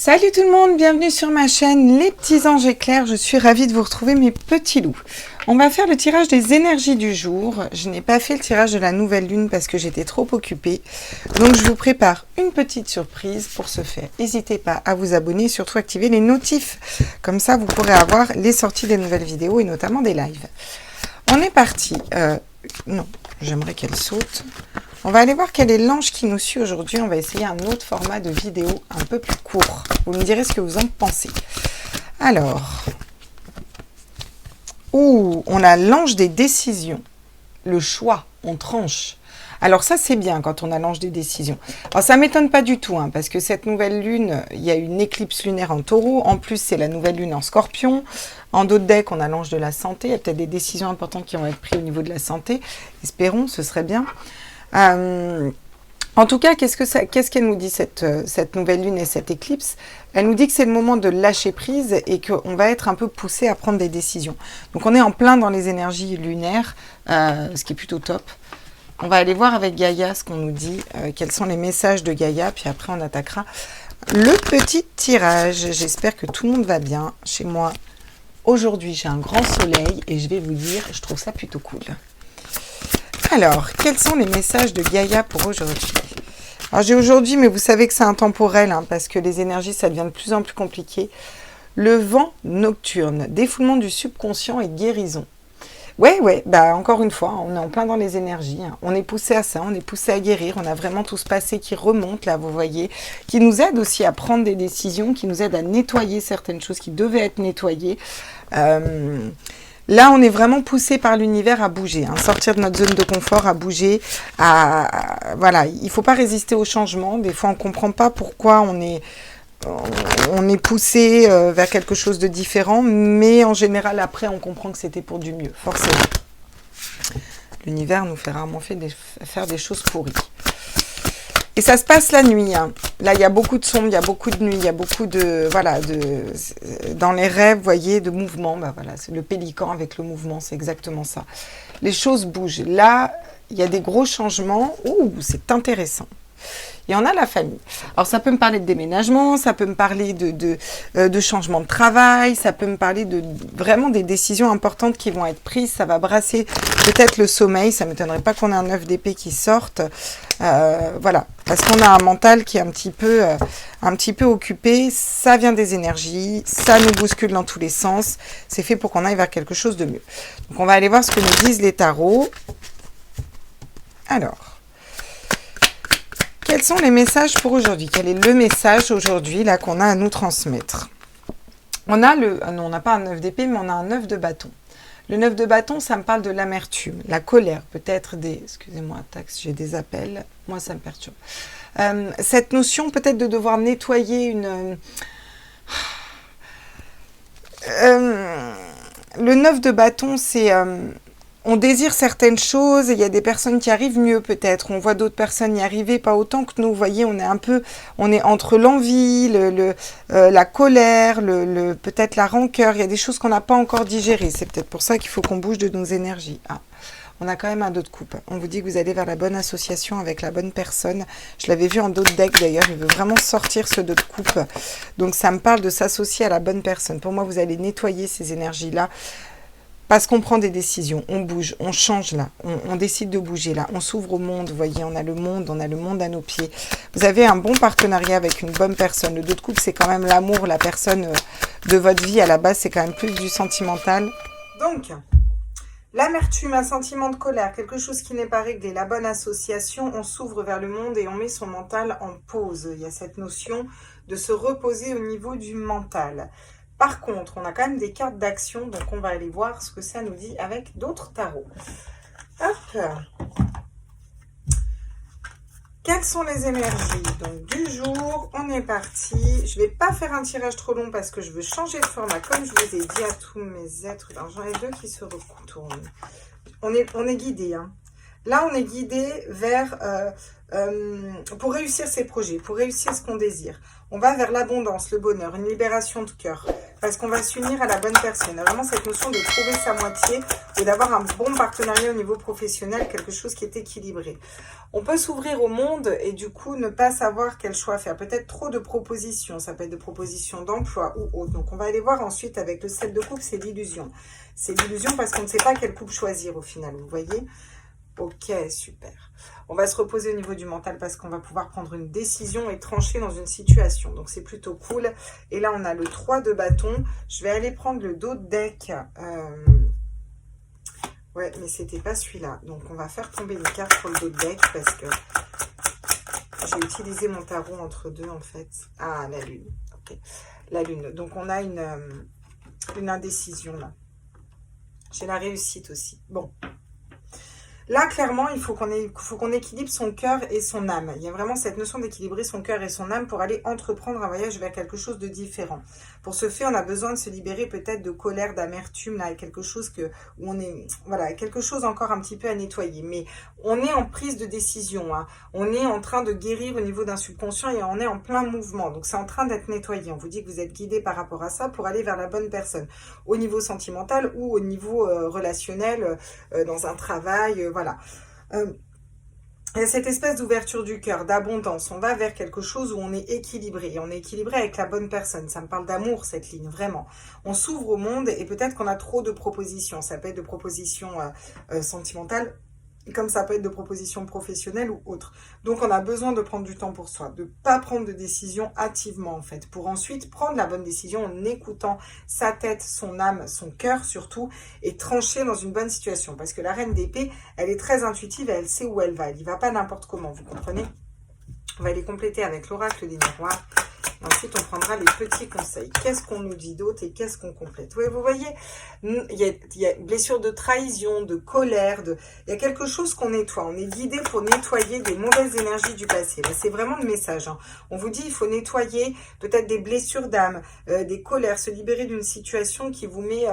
Salut tout le monde, bienvenue sur ma chaîne Les Petits Anges Éclairs. Je suis ravie de vous retrouver mes petits loups. On va faire le tirage des énergies du jour. Je n'ai pas fait le tirage de la nouvelle lune parce que j'étais trop occupée. Donc je vous prépare une petite surprise pour ce faire. N'hésitez pas à vous abonner, surtout activer les notifs. Comme ça vous pourrez avoir les sorties des nouvelles vidéos et notamment des lives. On est parti. Non, j'aimerais qu'elle saute. On va aller voir quel est l'ange qui nous suit aujourd'hui. On va essayer un autre format de vidéo un peu plus court. Vous me direz ce que vous en pensez. Alors, on a l'ange des décisions. Le choix, on tranche. Alors ça, c'est bien quand on a l'ange des décisions. Alors ça ne m'étonne pas du tout, parce que cette nouvelle lune, il y a une éclipse lunaire en taureau. En plus, c'est la nouvelle lune en scorpion. En d'autres decks, on a l'ange de la santé. Il y a peut-être des décisions importantes qui vont être prises au niveau de la santé. Espérons, ce serait bien. En tout cas, qu'est-ce qu'elle nous dit cette nouvelle lune et cette éclipse? Elle nous dit que c'est le moment de lâcher prise et qu'on va être un peu poussé à prendre des décisions. Donc on est en plein dans les énergies lunaires, ce qui est plutôt top. On va aller voir avec Gaïa ce qu'on nous dit, quels sont les messages de Gaïa, puis après on attaquera le petit tirage. J'espère que tout le monde va bien chez moi. Aujourd'hui, j'ai un grand soleil et je vais vous dire, je trouve ça plutôt cool. Alors, quels sont les messages de Gaïa pour aujourd'hui? Alors, j'ai aujourd'hui, mais vous savez que c'est intemporel, parce que les énergies, ça devient de plus en plus compliqué. Le vent nocturne, défoulement du subconscient et guérison. Ouais, encore une fois, on est en plein dans les énergies. On est poussé à ça, on est poussé à guérir. On a vraiment tout ce passé qui remonte, là, vous voyez, qui nous aide aussi à prendre des décisions, qui nous aide à nettoyer certaines choses qui devaient être nettoyées. Là, on est vraiment poussé par l'univers à bouger, sortir de notre zone de confort, à bouger, voilà, il ne faut pas résister au changement. Des fois, on ne comprend pas pourquoi on est poussé vers quelque chose de différent, mais en général, après, on comprend que c'était pour du mieux, forcément. L'univers nous fait rarement faire des choses pourries. Et ça se passe la nuit. Là, il y a beaucoup de sombre, il y a beaucoup de nuit, il y a beaucoup de... Voilà, dans les rêves, vous voyez, de mouvement. Voilà, c'est le pélican avec le mouvement, c'est exactement ça. Les choses bougent. Là, il y a des gros changements. C'est intéressant. Il y en a la famille. Alors, ça peut me parler de déménagement, ça peut me parler de changement de travail, ça peut me parler de vraiment des décisions importantes qui vont être prises. Ça va brasser peut-être le sommeil. Ça ne m'étonnerait pas qu'on ait un 9 d'épée qui sorte. Voilà, parce qu'on a un mental qui est un petit peu occupé. Ça vient des énergies, ça nous bouscule dans tous les sens. C'est fait pour qu'on aille vers quelque chose de mieux. Donc, on va aller voir ce que nous disent les tarots. Alors... quels sont les messages pour aujourd'hui? Quel est le message aujourd'hui là qu'on a à nous transmettre? On a non, on n'a pas un 9 d'épée, mais on a un 9 de bâton. Le 9 de bâton, ça me parle de l'amertume, la colère, peut-être des... Excusez-moi, taxe, j'ai des appels. Moi, ça me perturbe. Cette notion peut-être de devoir nettoyer une... le 9 de bâton, c'est... on désire certaines choses, et il y a des personnes qui arrivent mieux peut-être. On voit d'autres personnes y arriver, pas autant que nous. Vous voyez, on est entre l'envie, la colère, peut-être la rancœur. Il y a des choses qu'on n'a pas encore digérées. C'est peut-être pour ça qu'il faut qu'on bouge de nos énergies. On a quand même un 2 de coupe. On vous dit que vous allez vers la bonne association avec la bonne personne. Je l'avais vu en d'autres decks d'ailleurs. Il veut vraiment sortir ce 2 de coupe. Donc ça me parle de s'associer à la bonne personne. Pour moi, vous allez nettoyer ces énergies-là. Parce qu'on prend des décisions, on bouge, on change là, on décide de bouger là, on s'ouvre au monde, vous voyez, on a le monde à nos pieds. Vous avez un bon partenariat avec une bonne personne. Le 2 de coupe, c'est quand même l'amour, la personne de votre vie. À la base, c'est quand même plus du sentimental. Donc, l'amertume, un sentiment de colère, quelque chose qui n'est pas réglé, la bonne association, on s'ouvre vers le monde et on met son mental en pause. Il y a cette notion de se reposer au niveau du mental. Par contre, on a quand même des cartes d'action, donc on va aller voir ce que ça nous dit avec d'autres tarots. Hop. Quelles sont les énergies donc, du jour? On est parti. Je ne vais pas faire un tirage trop long parce que je veux changer de format, comme je vous ai dit à tous mes êtres. J'en ai 2 qui se retournent. On est guidé. Là, on est guidé vers... pour réussir ses projets, pour réussir ce qu'on désire. On va vers l'abondance, le bonheur, une libération de cœur. parce qu'on va s'unir à la bonne personne. Vraiment cette notion de trouver sa moitié et d'avoir un bon partenariat au niveau professionnel, quelque chose qui est équilibré. On peut s'ouvrir au monde et du coup ne pas savoir quel choix faire. Peut-être trop de propositions, ça peut être de propositions d'emploi ou autre. Donc on va aller voir ensuite avec le 7 de coupe, c'est l'illusion. C'est l'illusion parce qu'on ne sait pas quelle coupe choisir au final, vous voyez? Ok, super. On va se reposer au niveau du mental parce qu'on va pouvoir prendre une décision et trancher dans une situation. Donc, c'est plutôt cool. Et là, on a le 3 de bâton. Je vais aller prendre le dos de deck. Ouais, mais c'était pas celui-là. Donc, on va faire tomber les cartes pour le dos de deck parce que j'ai utilisé mon tarot entre deux, en fait. Ah, la lune. Ok, la lune. Donc, on a une indécision, là. J'ai la réussite aussi. Bon. Là, clairement, il faut qu'on équilibre son cœur et son âme. Il y a vraiment cette notion d'équilibrer son cœur et son âme pour aller entreprendre un voyage vers quelque chose de différent. Pour ce faire, on a besoin de se libérer peut-être de colère, d'amertume, là, quelque chose où on est, voilà, quelque chose encore un petit peu à nettoyer. Mais on est en prise de décision, hein. On est en train de guérir au niveau d'un subconscient et on est en plein mouvement. Donc, c'est en train d'être nettoyé. On vous dit que vous êtes guidé par rapport à ça pour aller vers la bonne personne. Au niveau sentimental ou au niveau relationnel, dans un travail, voilà. Il y a cette espèce d'ouverture du cœur, d'abondance. On va vers quelque chose où on est équilibré. Et on est équilibré avec la bonne personne. Ça me parle d'amour, cette ligne, vraiment. On s'ouvre au monde et peut-être qu'on a trop de propositions. Ça peut être de propositions sentimentales, comme ça peut être de propositions professionnelles ou autres. Donc, on a besoin de prendre du temps pour soi, de ne pas prendre de décision hâtivement, en fait, pour ensuite prendre la bonne décision en écoutant sa tête, son âme, son cœur surtout, et trancher dans une bonne situation. Parce que la reine d'épée, elle est très intuitive et elle sait où elle va. Elle n'y va pas n'importe comment, vous comprenez? On va les compléter avec l'oracle des miroirs. Ensuite, on prendra les petits conseils. Qu'est-ce qu'on nous dit d'autre et qu'est-ce qu'on complète? Oui, vous voyez, il y a une blessure de trahison, de colère, il y a quelque chose qu'on nettoie. On est guidé pour nettoyer des mauvaises énergies du passé. C'est vraiment le message, hein. On vous dit il faut nettoyer peut-être des blessures d'âme, des colères, se libérer d'une situation qui vous met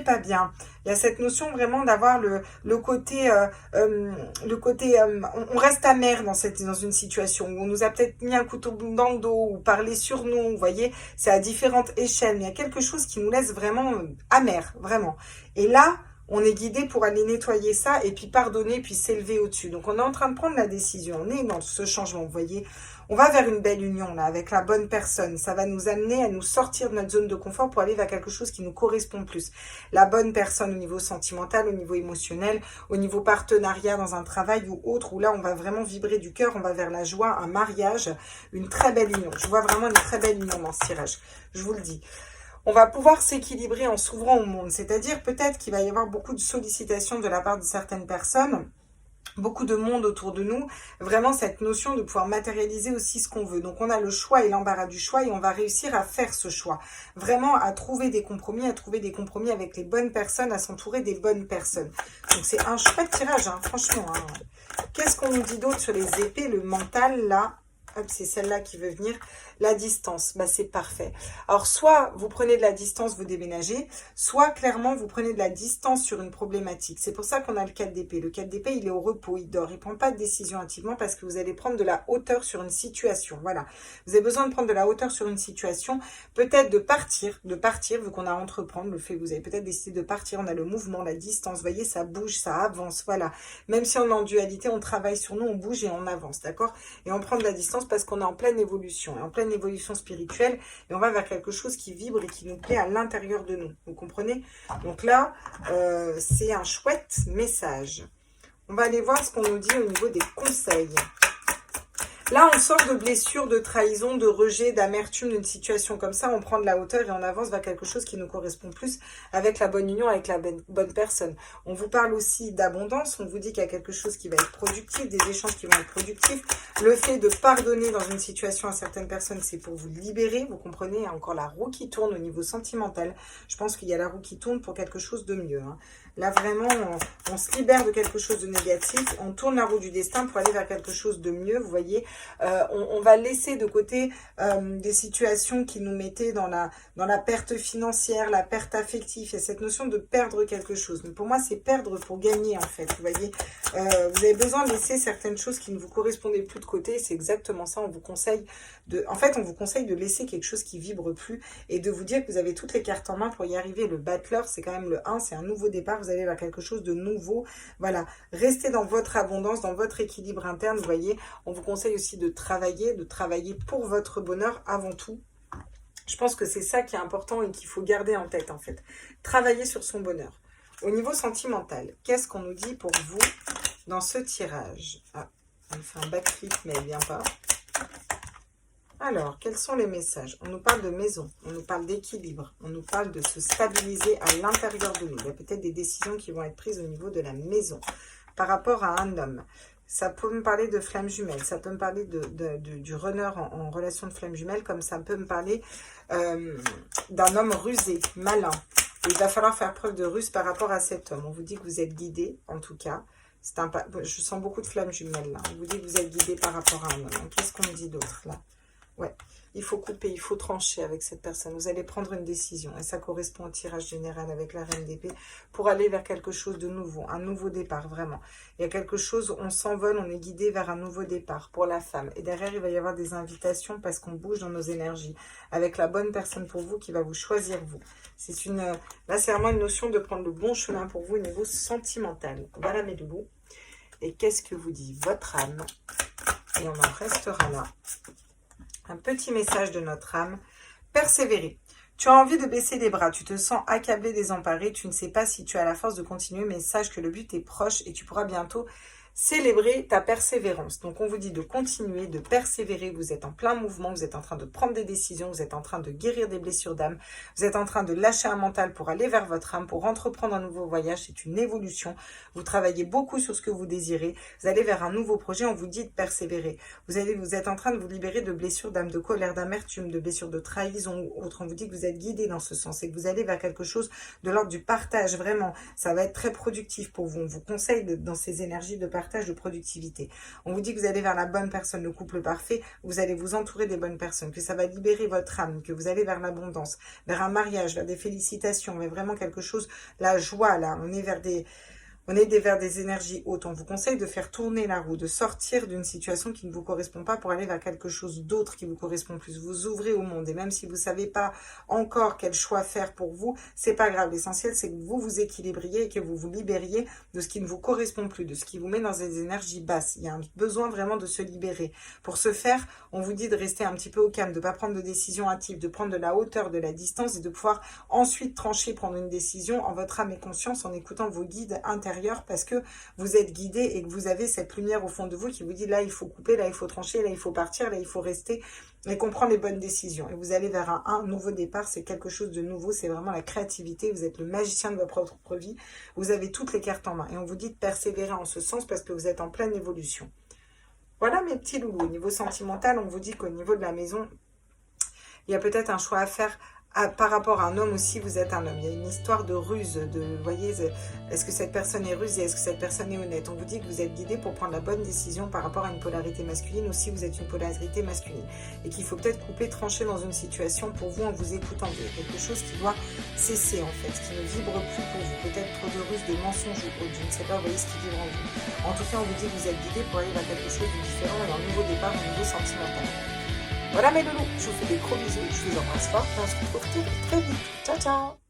pas bien. Il y a cette notion vraiment d'avoir le côté, on reste amer dans une situation où on nous a peut-être mis un couteau dans le dos ou parlé sur nous, vous voyez, c'est à différentes échelles, mais il y a quelque chose qui nous laisse vraiment amer, vraiment. Et là, on est guidé pour aller nettoyer ça et puis pardonner, puis s'élever au-dessus. Donc, on est en train de prendre la décision. On est dans ce changement, vous voyez. On va vers une belle union, là, avec la bonne personne. Ça va nous amener à nous sortir de notre zone de confort pour aller vers quelque chose qui nous correspond plus. La bonne personne au niveau sentimental, au niveau émotionnel, au niveau partenariat dans un travail ou autre, où là, on va vraiment vibrer du cœur. On va vers la joie, un mariage, une très belle union. Je vois vraiment une très belle union dans ce tirage. Je vous le dis. On va pouvoir s'équilibrer en s'ouvrant au monde. C'est-à-dire peut-être qu'il va y avoir beaucoup de sollicitations de la part de certaines personnes, beaucoup de monde autour de nous, vraiment cette notion de pouvoir matérialiser aussi ce qu'on veut. Donc on a le choix et l'embarras du choix et on va réussir à faire ce choix. Vraiment à trouver des compromis avec les bonnes personnes, à s'entourer des bonnes personnes. Donc c'est un chouette tirage, hein, franchement. Hein. Qu'est-ce qu'on nous dit d'autre sur les épées, le mental, là? Hop, c'est celle-là qui veut venir. La distance, bah c'est parfait. Alors, soit vous prenez de la distance, vous déménagez, soit clairement, vous prenez de la distance sur une problématique. C'est pour ça qu'on a le 4 d'épée. Le 4 d'épée, il est au repos, il dort. Il ne prend pas de décision hâtivement parce que vous allez prendre de la hauteur sur une situation. Voilà. Vous avez besoin de prendre de la hauteur sur une situation. Peut-être de partir, vu qu'on a à entreprendre. Le fait, vous avez peut-être décidé de partir. On a le mouvement, la distance. Vous voyez, ça bouge, ça avance. Voilà. Même si on est en dualité, on travaille sur nous, on bouge et on avance. D'accord? Et on prend de la distance parce qu'on est en pleine évolution. Et en pleine évolution spirituelle, et on va vers quelque chose qui vibre et qui nous plaît à l'intérieur de nous. Vous comprenez? Donc là, c'est un chouette message. On va aller voir ce qu'on nous dit au niveau des conseils. Là, on sort de blessures, de trahison, de rejet, d'amertume d'une situation comme ça. On prend de la hauteur et on avance vers quelque chose qui nous correspond plus avec la bonne union, avec la bonne personne. On vous parle aussi d'abondance. On vous dit qu'il y a quelque chose qui va être productif, des échanges qui vont être productifs. Le fait de pardonner dans une situation à certaines personnes, c'est pour vous libérer. Vous comprenez, il y a encore la roue qui tourne au niveau sentimental. Je pense qu'il y a la roue qui tourne pour quelque chose de mieux, hein. Là, vraiment, on se libère de quelque chose de négatif. On tourne la roue du destin pour aller vers quelque chose de mieux, vous voyez, On va laisser de côté des situations qui nous mettaient dans la perte financière, la perte affective. Et cette notion de perdre quelque chose. Mais pour moi, c'est perdre pour gagner, en fait. Vous voyez, vous avez besoin de laisser certaines choses qui ne vous correspondaient plus de côté. C'est exactement ça. On vous conseille on vous conseille de laisser quelque chose qui vibre plus et de vous dire que vous avez toutes les cartes en main pour y arriver. Le battleur, c'est quand même le 1, c'est un nouveau départ. Vous allez vers quelque chose de nouveau. Voilà, restez dans votre abondance, dans votre équilibre interne. Vous voyez, on vous conseille aussi de travailler pour votre bonheur avant tout. Je pense que c'est ça qui est important et qu'il faut garder en tête, en fait. Travailler sur son bonheur. Au niveau sentimental, qu'est-ce qu'on nous dit pour vous dans ce tirage? Ah, elle fait un backflip, mais elle ne vient pas. Alors, quels sont les messages? On nous parle de maison, on nous parle d'équilibre, on nous parle de se stabiliser à l'intérieur de nous. Il y a peut-être des décisions qui vont être prises au niveau de la maison par rapport à un homme. Ça peut me parler de flamme jumelle, ça peut me parler du runner en relation de flamme jumelle, comme ça peut me parler d'un homme rusé, malin. Et il va falloir faire preuve de ruse par rapport à cet homme. On vous dit que vous êtes guidé, en tout cas. Je sens beaucoup de flamme jumelle là. On vous dit que vous êtes guidé par rapport à un homme. Qu'est-ce qu'on me dit d'autre là? Ouais, il faut couper, il faut trancher avec cette personne. Vous allez prendre une décision. Et ça correspond au tirage général avec la reine d'épée pour aller vers quelque chose de nouveau. Un nouveau départ, vraiment. Il y a quelque chose, on s'envole, on est guidé vers un nouveau départ pour la femme. Et derrière, il va y avoir des invitations parce qu'on bouge dans nos énergies. Avec la bonne personne pour vous qui va vous choisir, vous. Là, c'est vraiment une notion de prendre le bon chemin pour vous au niveau sentimental. Voilà mes loulous. Et qu'est-ce que vous dit votre âme? Et on en restera là. Un petit message de notre âme. Persévérer. Tu as envie de baisser les bras. Tu te sens accablé, désemparé. Tu ne sais pas si tu as la force de continuer, mais sache que le but est proche et tu pourras bientôt célébrer ta persévérance. Donc, on vous dit de continuer, de persévérer. Vous êtes en plein mouvement, vous êtes en train de prendre des décisions, vous êtes en train de guérir des blessures d'âme, vous êtes en train de lâcher un mental pour aller vers votre âme, pour entreprendre un nouveau voyage. C'est une évolution. Vous travaillez beaucoup sur ce que vous désirez. Vous allez vers un nouveau projet. On vous dit de persévérer. Vous êtes en train de vous libérer de blessures d'âme, de colère, d'amertume, de blessures de trahison ou autre. On vous dit que vous êtes guidé dans ce sens et que vous allez vers quelque chose de l'ordre du partage. Vraiment, ça va être très productif pour vous. On vous conseille dans ces énergies de partage, de productivité. On vous dit que vous allez vers la bonne personne, le couple parfait, vous allez vous entourer des bonnes personnes, que ça va libérer votre âme, que vous allez vers l'abondance, vers un mariage, vers des félicitations, mais vraiment quelque chose, la joie, là, on est vers des énergies hautes. On vous conseille de faire tourner la roue, de sortir d'une situation qui ne vous correspond pas pour aller vers quelque chose d'autre qui vous correspond plus. Vous ouvrez au monde et même si vous ne savez pas encore quel choix faire pour vous, c'est pas grave. L'essentiel, c'est que vous vous équilibriez et que vous vous libériez de ce qui ne vous correspond plus, de ce qui vous met dans des énergies basses. Il y a un besoin vraiment de se libérer. Pour ce faire, on vous dit de rester un petit peu au calme, de ne pas prendre de décision hâtive, de prendre de la hauteur, de la distance et de pouvoir ensuite trancher, prendre une décision en votre âme et conscience en écoutant vos guides intérieurs parce que vous êtes guidé et que vous avez cette lumière au fond de vous qui vous dit là il faut couper, là il faut trancher, là il faut partir, là il faut rester et comprendre les bonnes décisions. Et vous allez vers un nouveau départ, c'est quelque chose de nouveau, c'est vraiment la créativité, vous êtes le magicien de votre propre vie, vous avez toutes les cartes en main et on vous dit de persévérer en ce sens parce que vous êtes en pleine évolution. Voilà mes petits loulous. Au niveau sentimental, on vous dit qu'au niveau de la maison, il y a peut-être un choix à faire. Par rapport à un homme aussi, vous êtes un homme. Il y a une histoire de ruse, vous voyez, est-ce que cette personne est rusée, est-ce que cette personne est honnête? On vous dit que vous êtes guidé pour prendre la bonne décision par rapport à une polarité masculine, ou si vous êtes une polarité masculine. Et qu'il faut peut-être couper, trancher dans une situation pour vous en vous écoutant. Il y a quelque chose qui doit cesser en fait, qui ne vibre plus pour vous. Peut-être trop de ruse, de mensonges ou autre, je ne sais pas, vous voyez ce qui vibre en vous. En tout cas, on vous dit que vous êtes guidé pour aller vers quelque chose de différent et un nouveau départ, un nouveau sentimental. Voilà mes loulous, je vous fais des gros bisous, je vous embrasse fort et on se retrouve très vite. Ciao ciao.